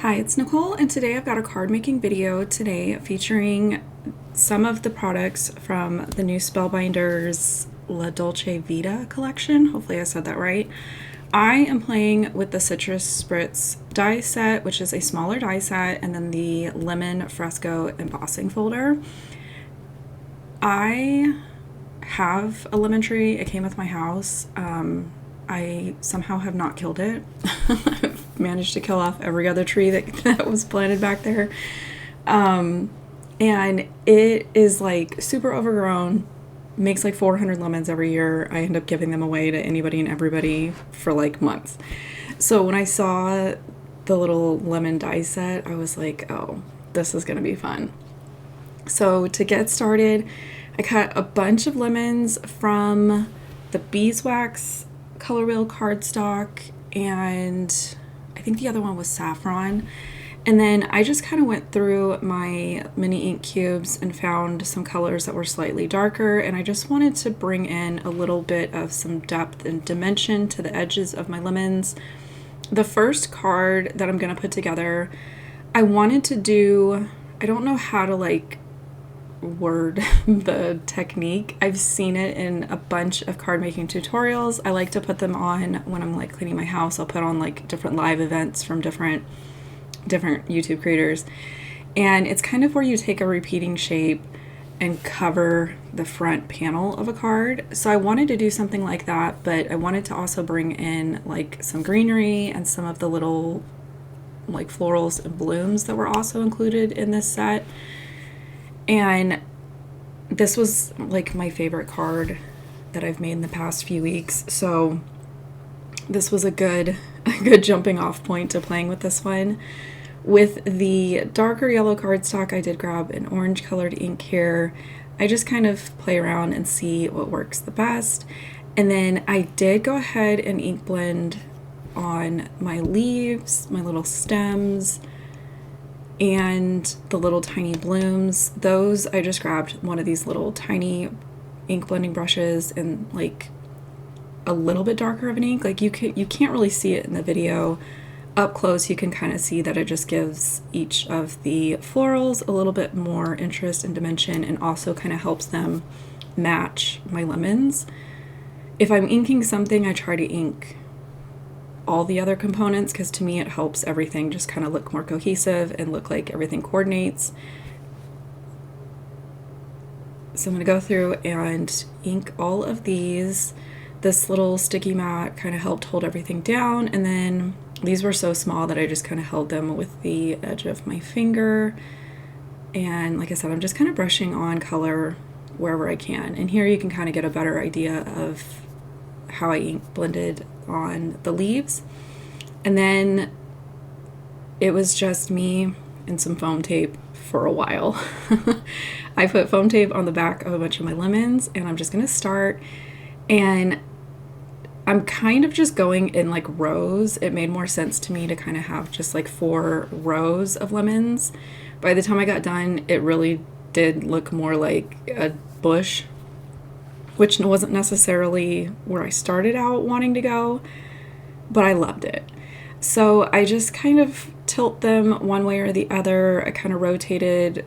Hi, it's Nicole, and today I've got a card making video today featuring some of the products from the new Spellbinders Dolce Vita collection. Hopefully I said that right. I am playing with the Citrus Spritz die set, which is a smaller die set, and then the Lemon Fresco embossing folder. I have a lemon tree. It came with my house. I somehow have not killed it. I've managed to kill off every other tree that was planted back there. And it is like super overgrown, makes like 400 lemons every year. I end up giving them away to anybody and everybody for like months. So when I saw the little lemon die set, I was like, oh, this is going to be fun. So to get started, I cut a bunch of lemons from the beeswax color wheel cardstock, and I think the other one was saffron. And then I just kind of went through my mini ink cubes and found some colors that were slightly darker, and I just wanted to bring in a little bit of some depth and dimension to the edges of my lemons. The first card that I'm going to put together, I wanted to do, I don't know how to like word the technique. I've seen it in a bunch of card making tutorials. I like to put them on when I'm like cleaning my house. I'll put on like different live events from different YouTube creators, and it's kind of where you take a repeating shape and cover the front panel of a card. So I wanted to do something like that, but I wanted to also bring in like some greenery and some of the little like florals and blooms that were also included in this set. And this was like my favorite card that I've made in the past few weeks. So this was a good jumping off point to playing with this one. With the darker yellow cardstock, I did grab an orange colored ink here. I just kind of play around and see what works the best. And then I did go ahead and ink blend on my leaves, my little stems, and the little tiny blooms. Those I just grabbed one of these little tiny ink blending brushes and like a little bit darker of an ink. Like you can't really see it in the video. Up close you can kind of see that it just gives each of the florals a little bit more interest and dimension, and also kind of helps them match my lemons. If I'm inking something, I try to ink all the other components, because to me it helps everything just kind of look more cohesive and look like everything coordinates. So I'm going to go through and ink all of these. This little sticky mat kind of helped hold everything down, and then these were so small that I just kind of held them with the edge of my finger. And like I said, I'm just kind of brushing on color wherever I can, and here you can kind of get a better idea of how I ink blended on the leaves. And then it was just me and some foam tape for a while. I put foam tape on the back of a bunch of my lemons, and I'm just gonna start, and I'm kind of just going in like rows. It made more sense to me to kind of have just like 4 rows of lemons. By the time I got done, it really did look more like a bush, which wasn't necessarily where I started out wanting to go, but I loved it. So I just kind of tilt them one way or the other. I kind of rotated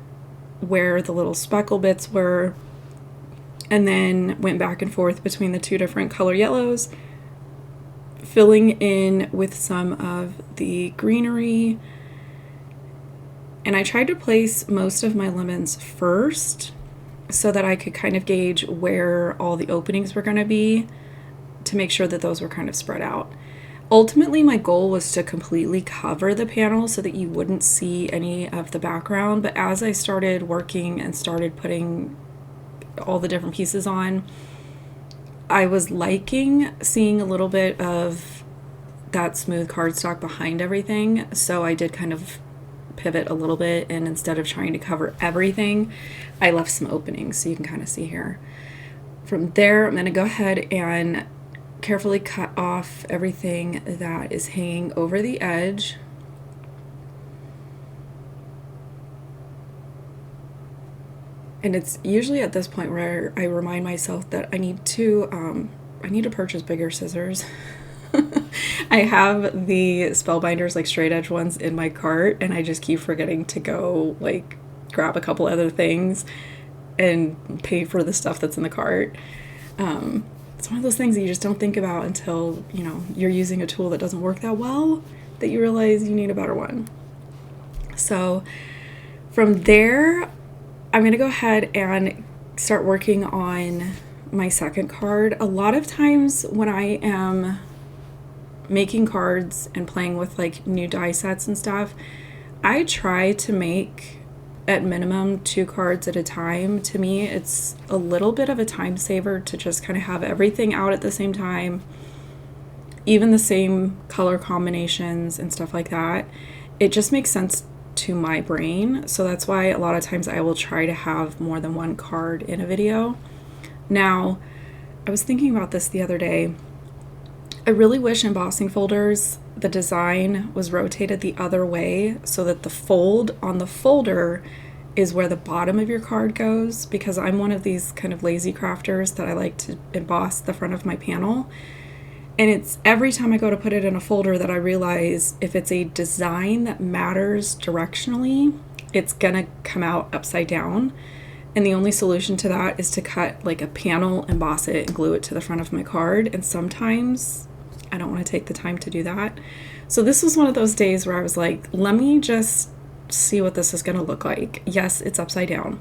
where the little speckle bits were, and then went back and forth between the 2 different color yellows, filling in with some of the greenery. And I tried to place most of my lemons first so that I could kind of gauge where all the openings were going to be, to make sure that those were kind of spread out. Ultimately, my goal was to completely cover the panel so that you wouldn't see any of the background, but as I started working and started putting all the different pieces on, I was liking seeing a little bit of that smooth cardstock behind everything, so I did kind of pivot a little bit, and instead of trying to cover everything, I left some openings, so you can kind of see here. From there, I'm going to go ahead and carefully cut off everything that is hanging over the edge. And it's usually at this point where I remind myself that I need to purchase bigger scissors. I have the Spellbinders, like straight edge ones, in my cart, and I just keep forgetting to go like grab a couple other things and pay for the stuff that's in the cart. It's one of those things that you just don't think about until, you know, you're using a tool that doesn't work that well, that you realize you need a better one. So from there, I'm going to go ahead and start working on my second card. A lot of times when I am making cards and playing with like new die sets and stuff, I try to make at minimum 2 cards at a time. To me, it's a little bit of a time saver to just kind of have everything out at the same time, even the same color combinations and stuff like that. It just makes sense to my brain. So that's why a lot of times I will try to have more than one card in a video. Now, I was thinking about this the other day. I really wish embossing folders, the design was rotated the other way so that the fold on the folder is where the bottom of your card goes, because I'm one of these kind of lazy crafters that I like to emboss the front of my panel. And it's every time I go to put it in a folder that I realize if it's a design that matters directionally, it's gonna come out upside down. And the only solution to that is to cut like a panel, emboss it, and glue it to the front of my card. And sometimes I don't want to take the time to do that. So this was one of those days where I was like, let me just see what this is going to look like. Yes, it's upside down.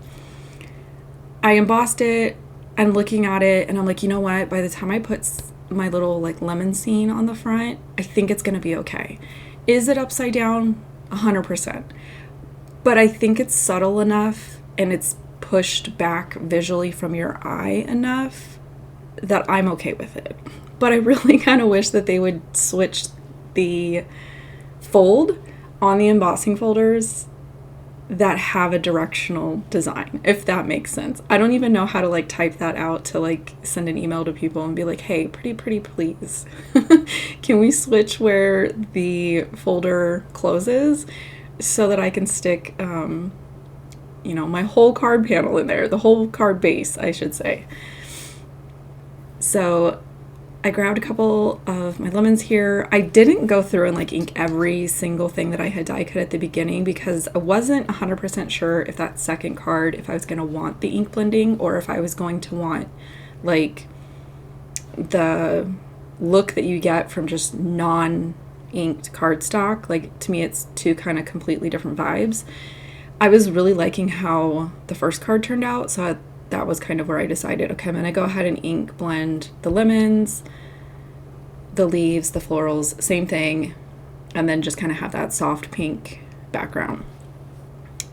I embossed it, I'm looking at it, and I'm like, you know what? By the time I put my little like lemon scene on the front, I think it's going to be okay. Is it upside down? 100%. But I think it's subtle enough and it's pushed back visually from your eye enough that I'm okay with it. But I really kind of wish that they would switch the fold on the embossing folders that have a directional design, if that makes sense. I don't even know how to like type that out to like send an email to people and be like, hey, pretty please, can we switch where the folder closes so that I can stick, you know, my whole card panel in there, the whole card base, I should say. So I grabbed a couple of my lemons here. I didn't go through and like ink every single thing that I had die cut at the beginning because I wasn't 100% sure if that second card, if I was going to want the ink blending or if I was going to want like the look that you get from just non-inked cardstock. Like to me, it's two kind of completely different vibes. I was really liking how the first card turned out, so that was kind of where I decided, okay, I'm going to go ahead and ink blend the lemons, the leaves, the florals, same thing, and then just kind of have that soft pink background.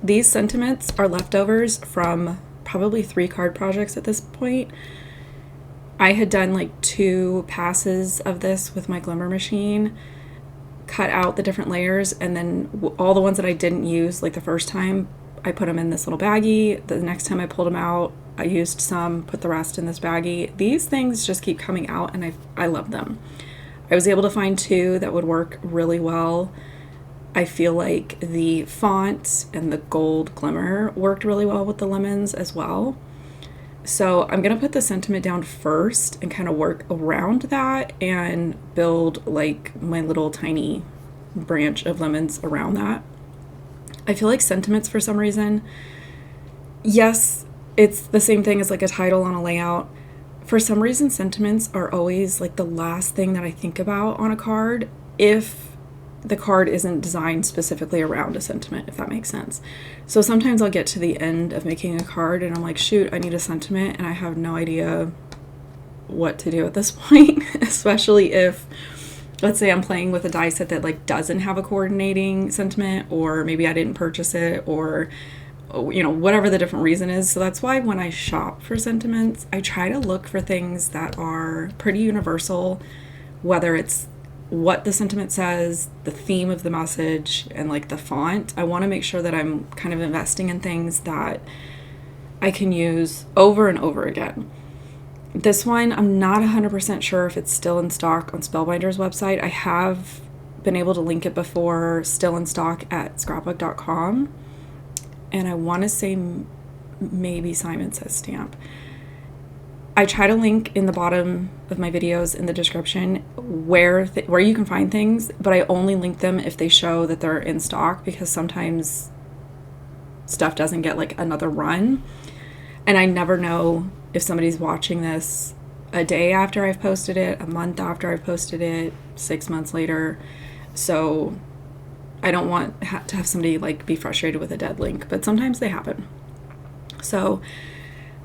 These sentiments are leftovers from probably 3 card projects at this point. I had done like 2 passes of this with my glimmer machine, cut out the different layers, and then all the ones that I didn't use, like the first time, I put them in this little baggie. The next time I pulled them out, I used some, put the rest in this baggie. These things just keep coming out and I love them. I was able to find 2 that would work really well. I feel like the font and the gold glimmer worked really well with the lemons as well. So I'm going to put the sentiment down first and kind of work around that and build like my little tiny branch of lemons around that. I feel like sentiments for some reason, yes, it's the same thing as like a title on a layout. For some reason, sentiments are always like the last thing that I think about on a card if the card isn't designed specifically around a sentiment, if that makes sense. So sometimes I'll get to the end of making a card and I'm like, shoot, I need a sentiment, and I have no idea what to do at this point, especially if, let's say I'm playing with a die set that like doesn't have a coordinating sentiment, or maybe I didn't purchase it, or you know, whatever the different reason is. So that's why when I shop for sentiments, I try to look for things that are pretty universal, whether it's what the sentiment says, the theme of the message, and like the font. I want to make sure that I'm kind of investing in things that I can use over and over again. This one, I'm not 100% sure if it's still in stock on Spellbinders website. I have been able to link it before, still in stock at scrapbook.com. And I want to say maybe Simon Says Stamp. I try to link in the bottom of my videos in the description where you can find things, but I only link them if they show that they're in stock, because sometimes stuff doesn't get like another run. And I never know if somebody's watching this a day after I've posted it, a month after I've posted it, 6 months later. So I don't want to have somebody like be frustrated with a dead link, but sometimes they happen. So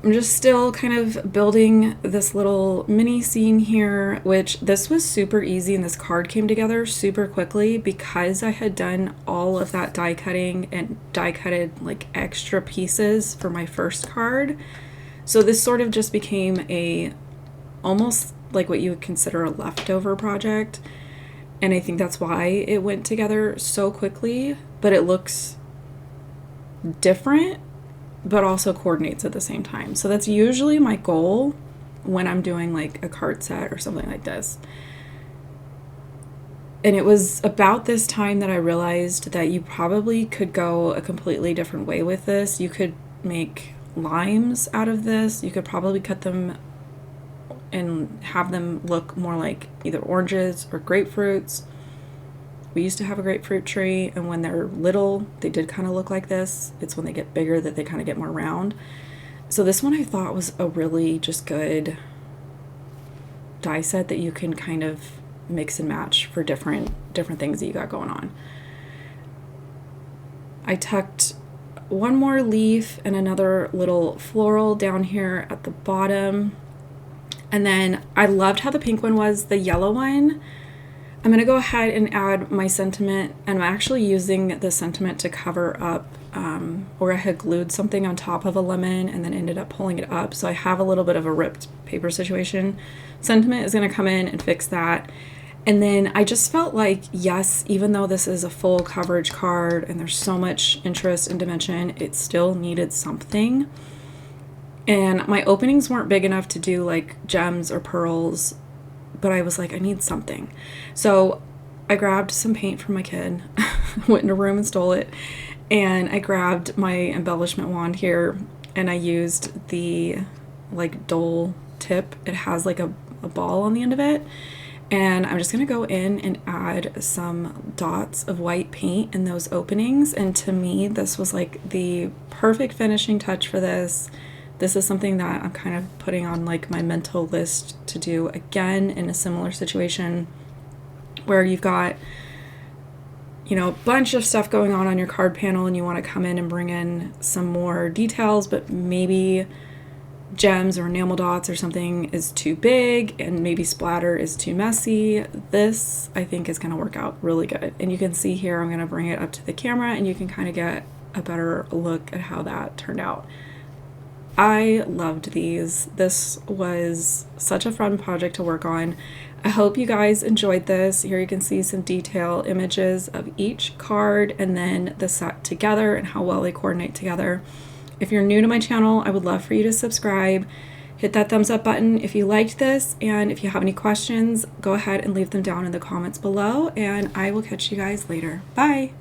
I'm just still kind of building this little mini scene here, which this was super easy, and this card came together super quickly because I had done all of that die cutting and die cutted like extra pieces for my first card. So this sort of just became a almost like what you would consider a leftover project. And I think that's why it went together so quickly, but it looks different, but also coordinates at the same time. So that's usually my goal when I'm doing like a card set or something like this. And it was about this time that I realized that you probably could go a completely different way with this. You could make limes out of this. You could probably cut them and have them look more like either oranges or grapefruits. We used to have a grapefruit tree, and when they're little, they did kind of look like this. It's when they get bigger that they kind of get more round. So this one I thought was a really just good die set that you can kind of mix and match for different things that you got going on. I tucked one more leaf and another little floral down here at the bottom. And then I loved how the pink one was. The yellow one, I'm going to go ahead and add my sentiment, and I'm actually using the sentiment to cover up where I had glued something on top of a lemon and then ended up pulling it up. So I have a little bit of a ripped paper situation. Sentiment is going to come in and fix that. And then I just felt like, yes, even though this is a full coverage card and there's so much interest and dimension, it still needed something. And my openings weren't big enough to do like gems or pearls, but I was like, I need something. So I grabbed some paint from my kid, went in a room and stole it, and I grabbed my embellishment wand here, and I used the like Dole tip. It has like a ball on the end of it, and I'm just gonna go in and add some dots of white paint in those openings. And to me, this was like the perfect finishing touch for this. This is something that I'm kind of putting on like my mental list to do again in a similar situation where you've got, you know, a bunch of stuff going on your card panel and you want to come in and bring in some more details, but maybe gems or enamel dots or something is too big and maybe splatter is too messy. This I think is going to work out really good. And you can see here, I'm going to bring it up to the camera and you can kind of get a better look at how that turned out. I loved these. This was such a fun project to work on. I hope you guys enjoyed this. Here you can see some detail images of each card and then the set together and how well they coordinate together. If you're new to my channel, I would love for you to subscribe. Hit that thumbs up button if you liked this, and if you have any questions, go ahead and leave them down in the comments below, and I will catch you guys later. Bye!